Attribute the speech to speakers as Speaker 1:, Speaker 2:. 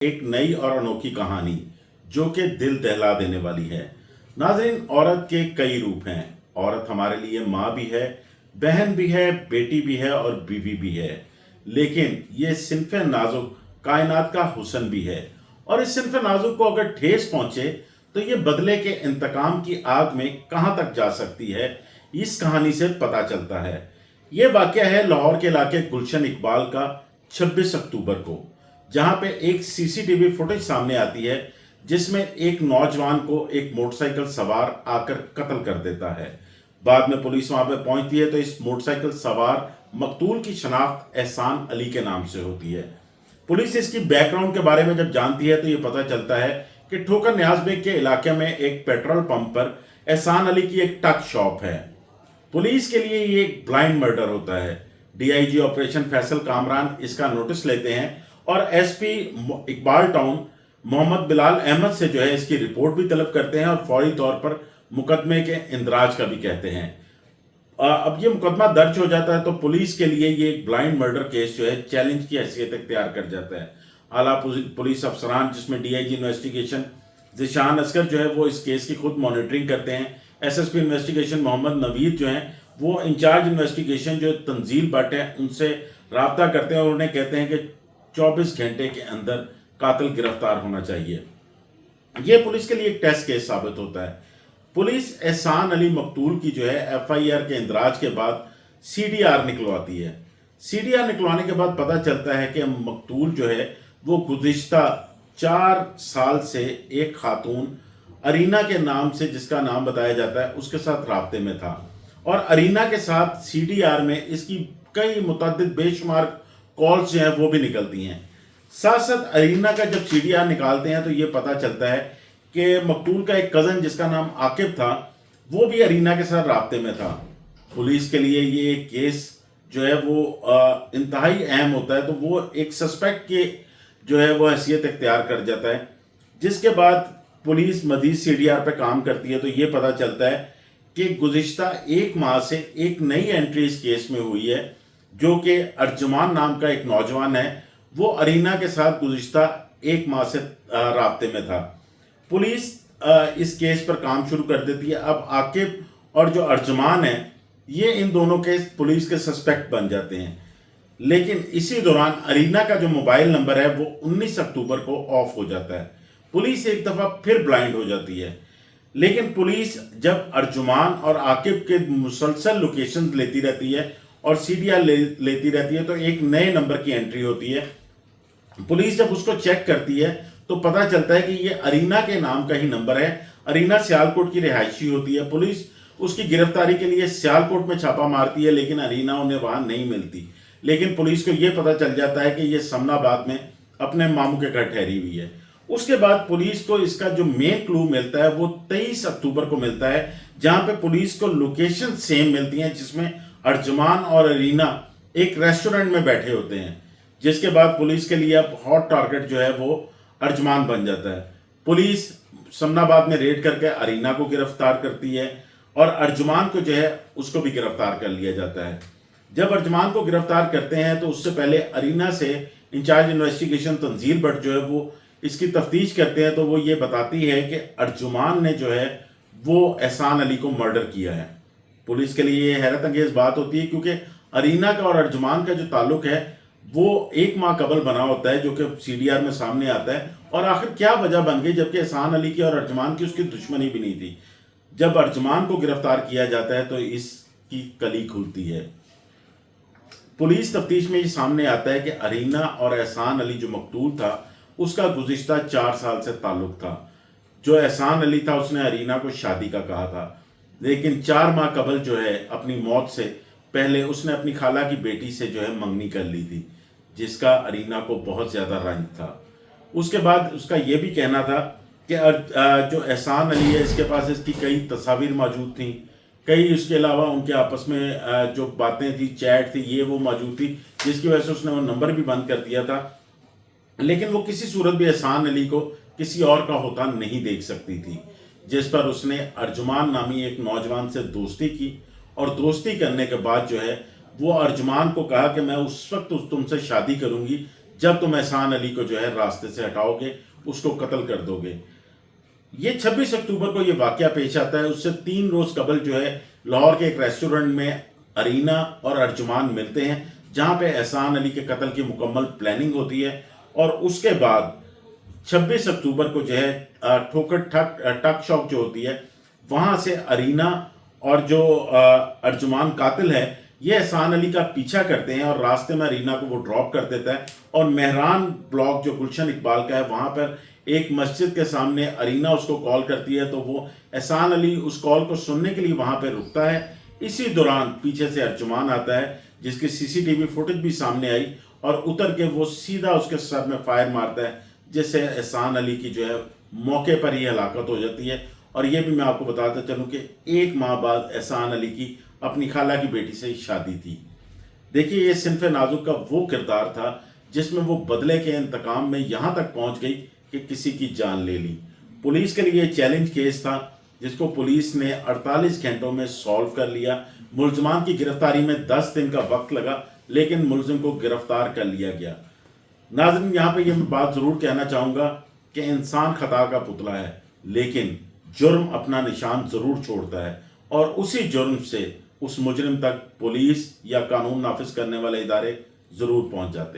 Speaker 1: एक नई और अनोखी कहानी जो कि दिल दहला देने वाली है। नाज़रीन, औरत के कई रूप हैं। औरत हमारे लिए माँ भी है, बहन भी है, बेटी भी है और बीवी भी है। लेकिन ये सिन्फ़े नाज़ुक कायनात का हुस्न भी है, और इस सिन्फ़े नाज़ुक को अगर ठेस पहुंचे तो ये बदले के इंतकाम की आग में कहां तक जा सकती है, इस कहानी से पता चलता है। ये वाकया है लाहौर के इलाके गुलशन इकबाल का 26 अक्टूबर को, जहां पे एक सीसीटीवी फुटेज सामने आती है जिसमें एक नौजवान को एक मोटरसाइकिल सवार आकर कत्ल कर देता है। बाद में पुलिस वहां पे पहुंचती है तो इस मोटरसाइकिल सवार मकतूल की शनाख्त एहसान अली के नाम से होती है। पुलिस इसकी बैकग्राउंड के बारे में जब जानती है तो ये पता चलता है कि ठोकर न्याज बेग के इलाके में एक पेट्रोल पंप पर एहसान अली की एक टक शॉप है। पुलिस के लिए ये एक ब्लाइंड मर्डर होता है। डीआईजी ऑपरेशन फैसल कामरान इसका नोटिस लेते हैं और एसपी इकबाल टाउन मोहम्मद बिलाल अहमद से जो है इसकी रिपोर्ट भी तलब करते हैं और फौरी तौर पर मुकदमे के इंदराज का भी कहते हैं। अब ये मुकदमा दर्ज हो जाता है तो पुलिस के लिए ये एक ब्लाइंड मर्डर केस जो है चैलेंज की हैसियत इख्तियार कर जाता है। आला पुलिस अफसरान जिसमें डीआईजी इन्वेस्टिगेशन जिशान असगर जो है वो इस केस की खुद मॉनिटरिंग करते हैं। एसएसपी इन्वेस्टिगेशन मोहम्मद नवीद जो हैं वो इंचार्ज इन्वेस्टिगेशन जो तंजील भट्ट है उनसे रब्ता करते हैं और उन्हें कहते हैं कि 24 घंटे के अंदर कातिल गिरफ्तार होना चाहिए। यह पुलिस के लिए एक टेस्ट केस साबित होता है। पुलिस एहसान अली मकतूल की जो है एफआईआर के इंदराज के बाद सीडीआर निकलवाती है। सीडीआर निकलवाने के बाद पता चलता है कि मकतूल जो है वो गुज़िश्ता 4 साल से एक खातून अरीना के नाम से, जिसका नाम बताया जाता है, उसके साथ राब्ते में था और अरीना के साथ सीडीआर में इसकी कई मुतअद्दिद बेशुमार कॉल्स जो हैं वो भी निकलती हैं। साथ साथ अरीना का जब सीडीआर निकालते हैं तो ये पता चलता है कि मकतूल का एक कज़न जिसका नाम आकिब था वो भी अरीना के साथ राब्ते में था। पुलिस के लिए ये केस जो है वो इंतहाई अहम होता है, तो वो एक सस्पेक्ट के जो है वो हैसियत इख्तियार कर जाता है। जिसके बाद पुलिस मज़ीद सीडीआर पे काम करती है तो ये पता चलता है कि गुज़िश्ता 1 माह से एक नई एंट्री इस केस में हुई है, जो कि अर्जुमान नाम का एक नौजवान है, वो अरीना के साथ गुज़िश्ता 1 माह से राब्ते में था। पुलिस इस केस पर काम शुरू कर देती है। अब आकिब और जो अर्जुमान है ये इन दोनों के पुलिस के सस्पेक्ट बन जाते हैं, लेकिन इसी दौरान अरीना का जो मोबाइल नंबर है वो 19 अक्टूबर को ऑफ हो जाता है। पुलिस एक दफ़ा फिर ब्लाइंड हो जाती है, लेकिन पुलिस जब अर्जुमान और आकिब के मुसलसल लोकेशन लेती रहती है और सीडीआर लेती रहती है तो एक नए नंबर की एंट्री होती है। पुलिस जब उसको चेक करती है तो पता चलता है कि ये अरीना के नाम का ही नंबर है। अरीना सियालकोट की रिहायशी होती है। पुलिस उसकी गिरफ्तारी के लिए सियालकोट में छापा मारती है, लेकिन अरीना उन्हें वहां नहीं मिलती। लेकिन पुलिस को यह पता चल जाता है कि ये समनाबाद में अपने मामू के घर ठहरी हुई है। उसके बाद पुलिस को इसका जो मेन क्लू मिलता है वो 23 अक्टूबर को मिलता है, जहां पे पुलिस को लोकेशन सेम मिलती है, जिसमें अर्जुमान और अरीना एक रेस्टोरेंट में बैठे होते हैं। जिसके बाद पुलिस के लिए अब हॉट टारगेट जो है वो अर्जुमान बन जाता है। पुलिस समनाबाद में रेड करके अरीना को गिरफ्तार करती है और अर्जुमान को जो है उसको भी गिरफ्तार कर लिया जाता है। जब अर्जुमान को गिरफ्तार करते हैं तो उससे पहले अरीना से इंचार्ज इन्वेस्टिगेशन तंजील भट्ट जो है वो इसकी तफ्तीश करते हैं, तो वो ये बताती है कि अर्जुमान ने जो है वो एहसान अली को मर्डर किया है। पुलिस के लिए ये हैरत अंगेज बात होती है क्योंकि अरीना का और अर्जुमान का जो ताल्लुक है वो 1 माह कबल बना होता है, जो कि सीडीआर में सामने आता है। और आखिर क्या वजह बन गई, जबकि एहसान अली की और अर्जुमान की उसकी दुश्मनी भी नहीं थी। जब अर्जुमान को गिरफ्तार किया जाता है तो इसकी कली खुलती है। पुलिस तफ्तीश में ये सामने आता है कि अरीना और एहसान अली जो मकतूल था उसका गुज़िश्ता 4 साल से ताल्लुक था। जो एहसान अली था उसने अरीना को शादी का कहा था, लेकिन 4 माह कबल जो है अपनी मौत से पहले उसने अपनी खाला की बेटी से जो है मंगनी कर ली थी, जिसका अरीना को बहुत ज़्यादा रंज था। उसके बाद उसका ये भी कहना था कि जो एहसान अली है इसके पास इसकी कई तस्वीर मौजूद थी, कई इसके अलावा उनके आपस में जो बातें थी, चैट थी, ये वो मौजूद थी, जिसकी वजह से उसने वो नंबर भी बंद कर दिया था। लेकिन वो किसी सूरत भी एहसान अली को किसी और का होता नहीं देख सकती थी, जिस पर उसने अर्जुमान नामी एक नौजवान से दोस्ती की और दोस्ती करने के बाद जो है वो अर्जुमान को कहा कि मैं उस वक्त तुमसे शादी करूंगी जब तुम एहसान अली को जो है रास्ते से हटाओगे, उसको कत्ल कर दोगे। ये 26 अक्टूबर को ये वाकया पेश आता है। उससे 3 रोज कबल जो है लाहौर के एक रेस्टोरेंट में अरीना और अर्जुमान मिलते हैं, जहां पे एहसान अली के कत्ल की मुकम्मल प्लानिंग होती है। और उसके बाद 26 अक्टूबर को जो है ठोकर टक शॉक जो होती है, वहां से अरीना और जो अर्जुमान कातिल है ये एहसान अली का पीछा करते हैं और रास्ते में अरीना को वो ड्रॉप कर देता है। और मेहरान ब्लॉक जो गुलशन इकबाल का है, वहां पर एक मस्जिद के सामने अरीना उसको कॉल करती है, तो वो एहसान अली उस कॉल को सुनने के लिए वहां पर रुकता है। इसी दौरान पीछे से अर्जुमान आता है, जिसकी सीसीटीवी फुटेज भी सामने आई, और उतर के वो सीधा उसके सर में फायर मारता है, जिससे एहसान अली की जो है मौके पर ही हलाकत हो जाती है। और ये भी मैं आपको बताता चलूँ कि 1 माह बाद एहसान अली की अपनी खाला की बेटी से ही शादी थी। देखिए, ये सिनफ नाजुक का वो किरदार था जिसमें वो बदले के इंतकाम में यहाँ तक पहुँच गई कि किसी की जान ले ली। पुलिस के लिए चैलेंज केस था, जिसको पुलिस ने 48 घंटों में सॉल्व कर लिया। मुलजमान की गिरफ्तारी में 10 दिन का वक्त लगा, लेकिन मुलजिम को गिरफ्तार कर लिया गया। नाज़रीन, यहाँ पे ये मैं बात ज़रूर कहना चाहूँगा कि इंसान खता का पुतला है, लेकिन जुर्म अपना निशान ज़रूर छोड़ता है, और उसी जुर्म से उस मुजरिम तक पुलिस या कानून नाफिज करने वाले इदारे ज़रूर पहुँच जाते हैं।